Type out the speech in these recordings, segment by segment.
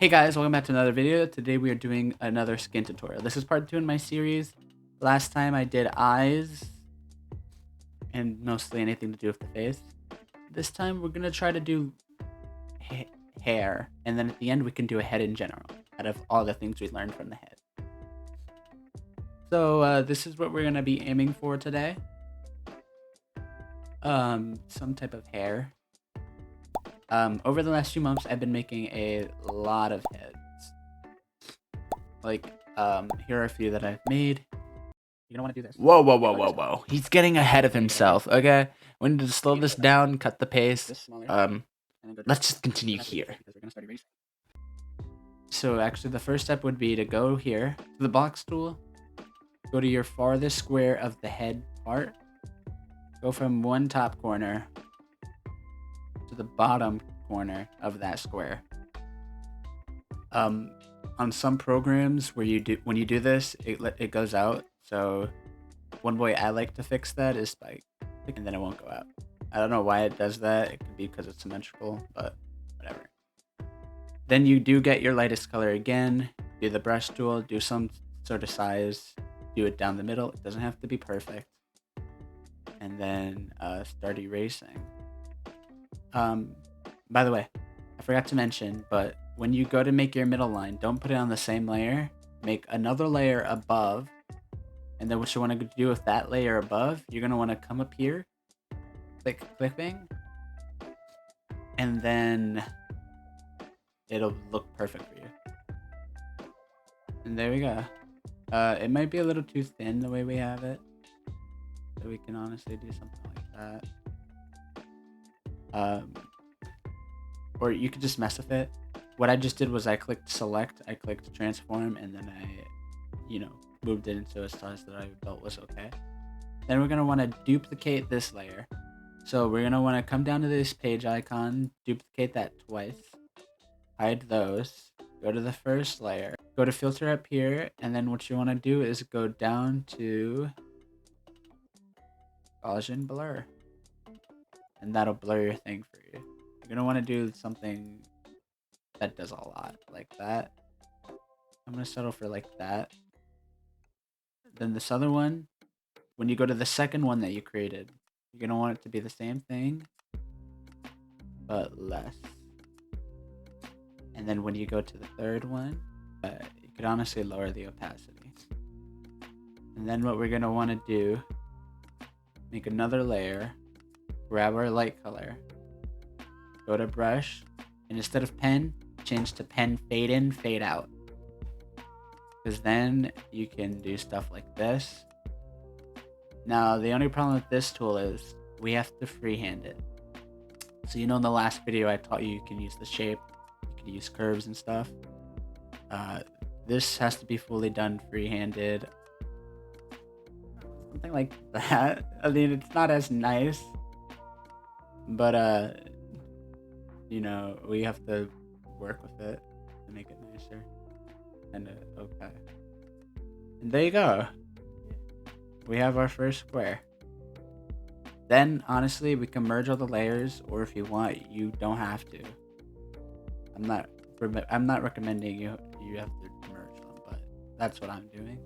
Hey guys, welcome back to another video. Today we are doing another skin tutorial. This is part 2 in my series. Last time I did eyes and mostly anything to do with the face. This time we're going to try to do hair, and then at the end we can do a head in general out of all the things we learned from the head. So this is what we're going to be aiming for today. Some type of hair. Over the last few months I've been making a lot of heads. Like, here are a few that I've made. You're gonna want to do this. Whoa. He's getting ahead of himself, okay? We need to slow this down, cut the pace. Let's just continue here. So actually the first step would be to go here to the box tool, go to your farthest square of the head part, go from one top corner to the bottom corner of that square. On some programs when you do this, it goes out. So one way I like to fix that is by clicking, and then it won't go out. I don't know why it does that. It could be because it's symmetrical, but whatever. Then you do get your lightest color again, do the brush tool, do some sort of size, do it down the middle. It doesn't have to be perfect. And then start erasing. By the way, I forgot to mention, but when you go to make your middle line, don't put it on the same layer. Make another layer above. And then what you want to do with that layer above, you're going to want to come up here, click clipping, and then it'll look perfect for you. And there we go. It might be a little too thin the way we have it, so we can honestly do something like that. Or you could just mess with it. What I just did was I clicked select, I clicked transform, and then I, moved it into a size that I felt was okay. Then we're going to want to duplicate this layer. So we're going to want to come down to this page icon, duplicate that twice, hide those, go to the first layer, go to filter up here, and then what you want to do is go down to Gaussian blur. And that'll blur your thing for you. You're going to want to do something that does a lot, like that. I'm going to settle for like that. Then this other one, when you go to the second one that you created, you're going to want it to be the same thing, but less. And then when you go to the third one, you could honestly lower the opacity. And then what we're going to want to do, make another layer, grab our light color, go to brush, and instead of pen, change to pen fade in, fade out. Because then you can do stuff like this. Now, the only problem with this tool is we have to freehand it. So in the last video I taught you can use the shape, you can use curves and stuff. This has to be fully done freehanded. Something like that. I mean, it's not as nice, but we have to work with it to make it nicer. And okay. And there you go. We have our first square. Then, honestly, we can merge all the layers, or if you want, you don't have to. I'm not recommending you have to merge them, but that's what I'm doing.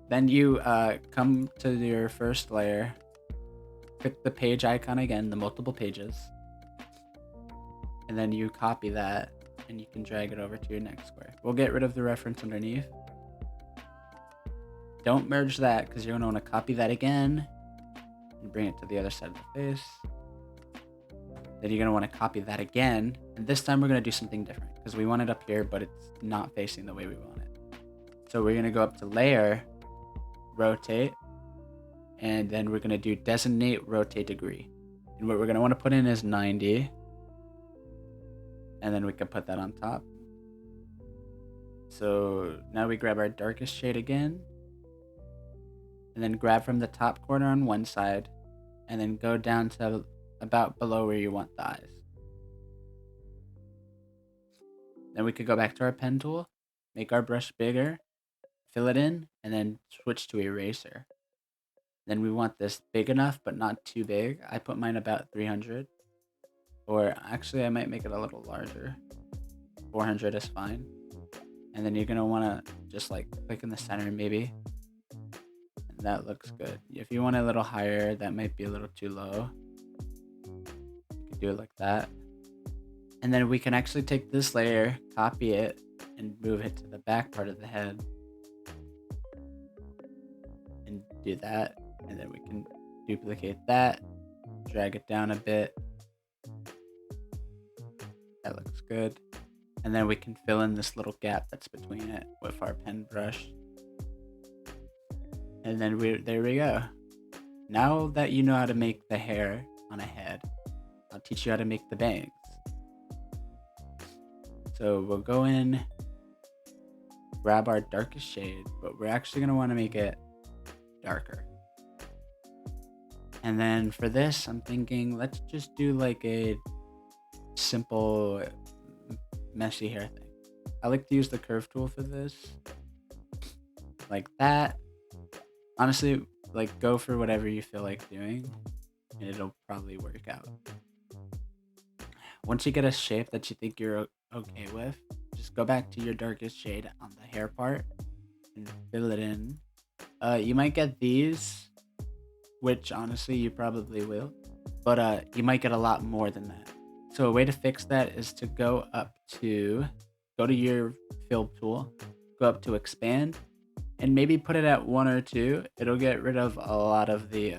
Then you come to your first layer, click the page icon again, the multiple pages, and then you copy that, and you can drag it over to your next square. We'll get rid of the reference underneath. Don't merge that, because you're going to want to copy that again and bring it to the other side of the face. Then you're going to want to copy that again, and this time we're going to do something different, because we want it up here, but it's not facing the way we want it. So we're going to go up to layer, rotate, and then we're going to do designate rotate degree. And what we're going to want to put in is 90. And then we can put that on top. So now we grab our darkest shade again. And then grab from the top corner on one side. And then go down to about below where you want the eyes. Then we could go back to our pen tool. Make our brush bigger. Fill it in. And then switch to eraser. Then we want this big enough, but not too big. I put mine about 300. Or actually, I might make it a little larger. 400 is fine. And then you're gonna wanna just like click in the center maybe. And that looks good. If you want it a little higher, that might be a little too low. You can do it like that. And then we can actually take this layer, copy it, and move it to the back part of the head. And do that. And then we can duplicate that, drag it down a bit. That looks good. And then we can fill in this little gap that's between it with our pen brush. And then there we go. Now that you know how to make the hair on a head, I'll teach you how to make the bangs. So we'll go in, grab our darkest shade, but we're actually gonna wanna make it darker. And then for this, I'm thinking, let's just do like a simple messy hair thing. I like to use the curve tool for this. Like that. Honestly, like go for whatever you feel like doing and it'll probably work out. Once you get a shape that you think you're okay with, just go back to your darkest shade on the hair part and fill it in. You might get these, which honestly you probably will, but you might get a lot more than that. So a way to fix that is to go to your fill tool, go up to expand, and maybe put it at 1 or 2. It'll get rid of a lot of the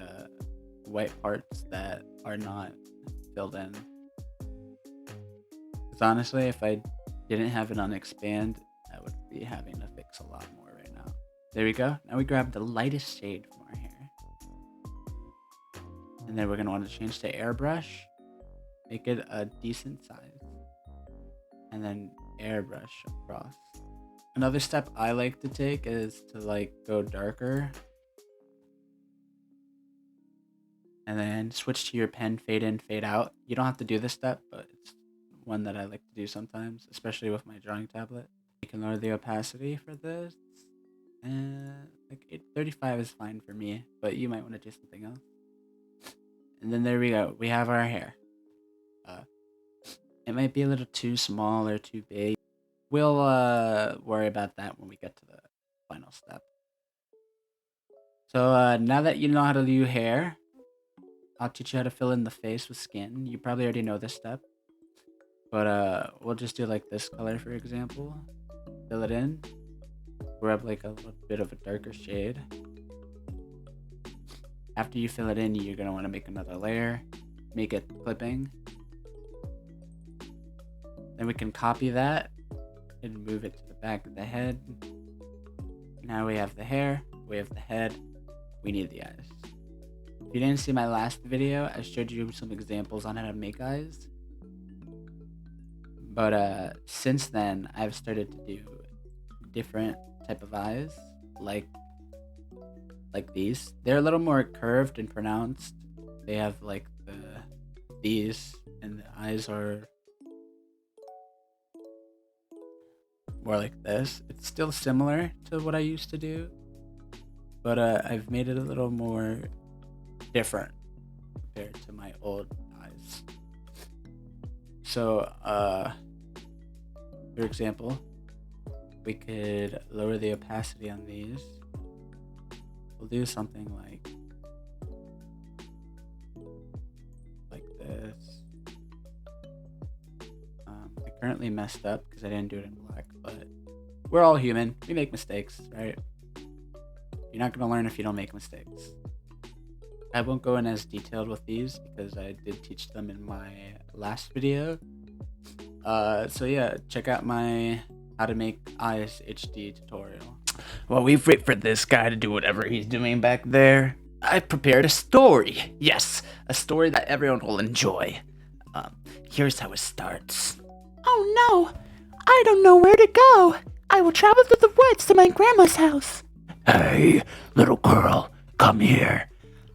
white parts that are not filled in. Because honestly, if I didn't have it on expand, I would be having to fix a lot more right now. There we go. Now we grab the lightest shade from our hair. And then we're going to want to change to airbrush. Make it a decent size. And then airbrush across. Another step I like to take is to like go darker. And then switch to your pen fade in, fade out. You don't have to do this step, but it's one that I like to do sometimes, especially with my drawing tablet. You can lower the opacity for this. And like 35 is fine for me, but you might want to do something else. And then there we go. We have our hair. It might be a little too small or too big. We'll worry about that when we get to the final step. So now that you know how to do hair, I'll teach you how to fill in the face with skin. You probably already know this step. But we'll just do like this color, for example. Fill it in. Grab like a little bit of a darker shade. After you fill it in, you're going to want to make another layer. Make it clipping. Then we can copy that and move it to the back of the head. Now we have the hair, we have the head, we need the eyes. If you didn't see my last video, I showed you some examples on how to make eyes. But since then, I've started to do different type of eyes, like these. They're a little more curved and pronounced. They have like these, and the eyes are more like this. It's still similar to what I used to do, but I've made it a little more different compared to my old eyes. So for example, we could lower the opacity on these. We'll do something like this. I currently messed up because I didn't do it in black, but we're all human. We make mistakes, right? You're not going to learn if you don't make mistakes. I won't go in as detailed with these because I did teach them in my last video. So yeah, check out my how to make eyes HD tutorial. While we wait for this guy to do whatever he's doing back there, I've prepared a story. Yes, a story that everyone will enjoy. Here's how it starts. Oh no, I don't know where to go. I will travel through the woods to my grandma's house. Hey, little girl, come here.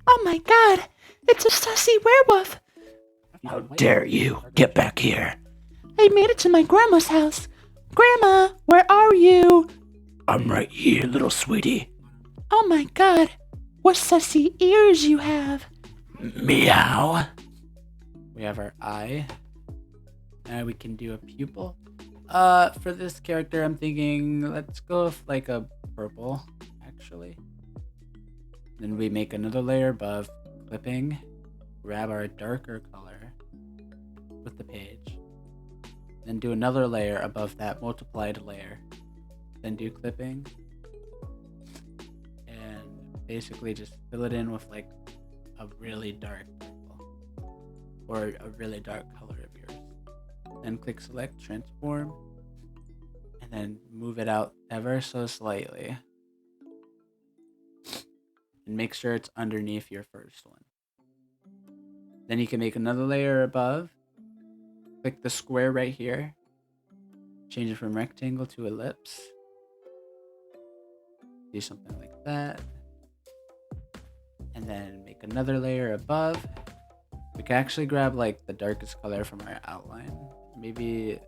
Oh my god, it's a sussy werewolf. How dare you? Get back here. I made it to my grandma's house. Grandma, where are you? I'm right here, little sweetie. Oh my god, what sussy ears you have. Meow. We have our eye. Now we can do a pupil. For this character, I'm thinking let's go with like a purple, actually. Then we make another layer above, clipping, grab our darker color with the page, then do another layer above that multiplied layer, then do clipping, and basically just fill it in with like a really dark purple or a really dark color of yours. Then click select transform and then move it out ever so slightly and make sure it's underneath your first one. Then you can make another layer above, click the square right here, change it from rectangle to ellipse, do something like that, and then make another layer above. We can actually grab like the darkest color from our outline, maybe,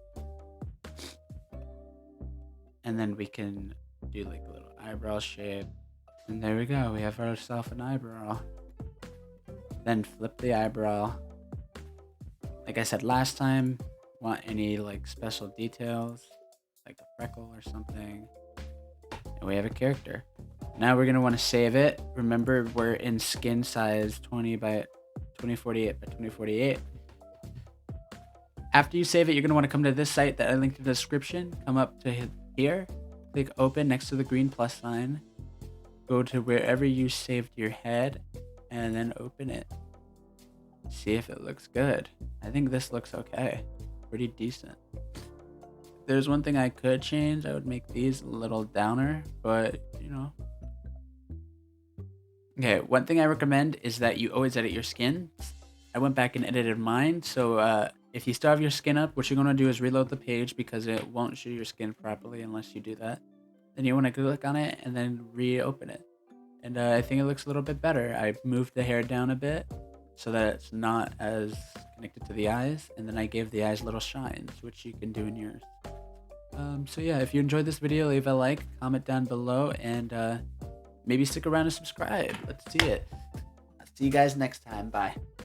and then we can do like a little eyebrow shape, and there we go, we have ourselves an eyebrow. Then flip the eyebrow. Like I said last time, want any like special details, like a freckle or something, and we have a character. Now we're gonna want to save it. Remember, we're in skin size 20 by 2048 by 2048. After you save it, you're gonna want to come to this site that I linked in the description. Come up to here, click open next to the green plus sign, go to wherever you saved your head, and then open it. See if it looks good. I think this looks okay, pretty decent. If there's one thing I could change, I would make these a little downer, but you know. Okay, one thing I recommend is that you always edit your skin. I went back and edited mine, so if you still have your skin up, what you're gonna do is reload the page because it won't show your skin properly unless you do that. Then you wanna click on it and then reopen it. And I think it looks a little bit better. I moved the hair down a bit so that it's not as connected to the eyes, and then I gave the eyes little shines, which you can do in yours. So yeah, if you enjoyed this video, leave a like, comment down below, and maybe stick around and subscribe. Let's see it. I'll see you guys next time. Bye.